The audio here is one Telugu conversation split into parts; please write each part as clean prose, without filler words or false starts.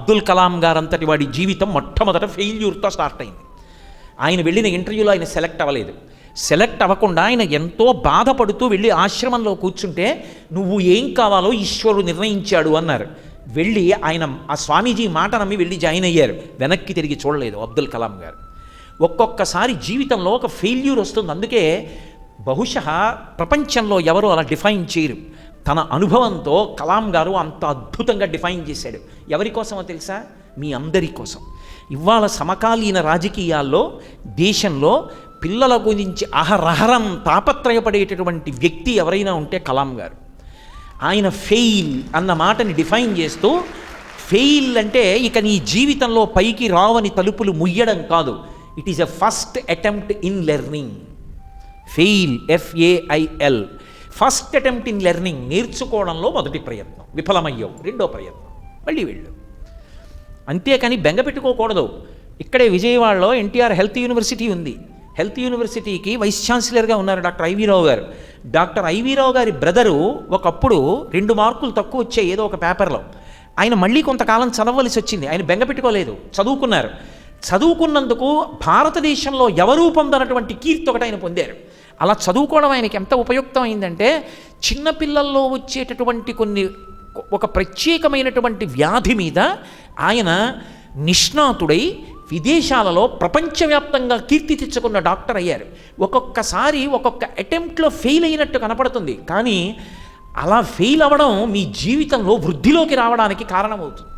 అబ్దుల్ కలాం గారంతటి వాడి జీవితం మొట్టమొదట ఫెయిల్యూర్తో స్టార్ట్ అయింది. ఆయన వెళ్ళిన ఇంటర్వ్యూలో ఆయన సెలెక్ట్ అవ్వలేదు. సెలెక్ట్ అవ్వకుండా ఆయన ఎంతో బాధపడుతూ వెళ్ళి ఆశ్రమంలో కూర్చుంటే నువ్వు ఏం కావాలో ఈశ్వరుడు నిర్ణయించాడు అన్నారు. వెళ్ళి ఆయన ఆ స్వామీజీ మాట నమ్మి వెళ్ళి జాయిన్ అయ్యారు. వెనక్కి తిరిగి చూడలేదు అబ్దుల్ కలాం గారు. ఒక్కొక్కసారి జీవితంలో ఒక ఫెయిల్యూర్ వస్తుంది. అందుకే బహుశः ప్రపంచంలో ఎవరు అలా డిఫైన్ చేయరు. తన అనుభవంతో కలాం గారు అంత అద్భుతంగా డిఫైన్ చేశాడు. ఎవరి కోసమో తెలుసా? మీ అందరి కోసం. ఇవాళ సమకాలీన రాజకీయాల్లో దేశంలో పిల్లల గురించి అహరహరం తాపత్రయపడేటటువంటి వ్యక్తి ఎవరైనా ఉంటే కలాం గారు. ఆయన ఫెయిల్ అన్న మాటని డిఫైన్ చేస్తూ, ఫెయిల్ అంటే ఇక నీ జీవితంలో పైకి రావని తలుపులు ముయ్యడం కాదు, it is a first attempt in learning. Fail FAIL, first attempt in learning. నేర్చుకోవడంలో మొదటి ప్రయత్నం విఫలమయ్యావు, రెండో ప్రయత్నం మళ్ళీ వెళ్ళు. అంతేకాని బెంగ పెట్టుకోకూడదు. ఇక్కడే విజయవాడలో ఎన్టీఆర్ హెల్త్ యూనివర్సిటీ ఉంది. హెల్త్ యూనివర్సిటీకి వైస్ ఛాన్సలర్గా ఉన్నారు డాక్టర్ ఐవి రావు గారు. డాక్టర్ ఐవి రావు గారి బ్రదరు ఒకప్పుడు 2 మార్కులు తక్కువ వచ్చాయి ఏదో ఒక పేపర్లో. ఆయన మళ్ళీ కొంతకాలం చదవలసి వచ్చింది. ఆయన బెంగ పెట్టుకోలేదు, చదువుకున్నారు. చదువుకున్నందుకు భారతదేశంలో ఎవరూ పొందనటువంటి కీర్తి ఒకటి ఆయన పొందారు. అలా చదువుకోవడం ఆయనకి ఎంత ఉపయుక్తం అయిందంటే, చిన్నపిల్లల్లో వచ్చేటటువంటి ఒక ప్రత్యేకమైనటువంటి వ్యాధి మీద ఆయన నిష్ణాతుడై విదేశాలలో ప్రపంచవ్యాప్తంగా కీర్తి తెచ్చుకున్న డాక్టర్ అయ్యారు. ఒక్కొక్కసారి ఒక్కొక్క అటెంప్ట్లో ఫెయిల్ అయినట్టు కనపడుతుంది, కానీ అలా ఫెయిల్ అవ్వడం మీ జీవితంలో వృద్ధిలోకి రావడానికి కారణమవుతుంది.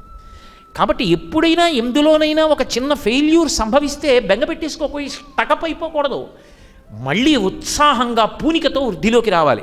కాబట్టి ఎప్పుడైనా ఎందులోనైనా ఒక చిన్న ఫెయిల్యూర్ సంభవిస్తే బెంగ పెట్టేసుకోపోయి స్టకప్ అయిపోకూడదు. మళ్ళీ ఉత్సాహంగా పూనికతో వృద్ధిలోకి రావాలి.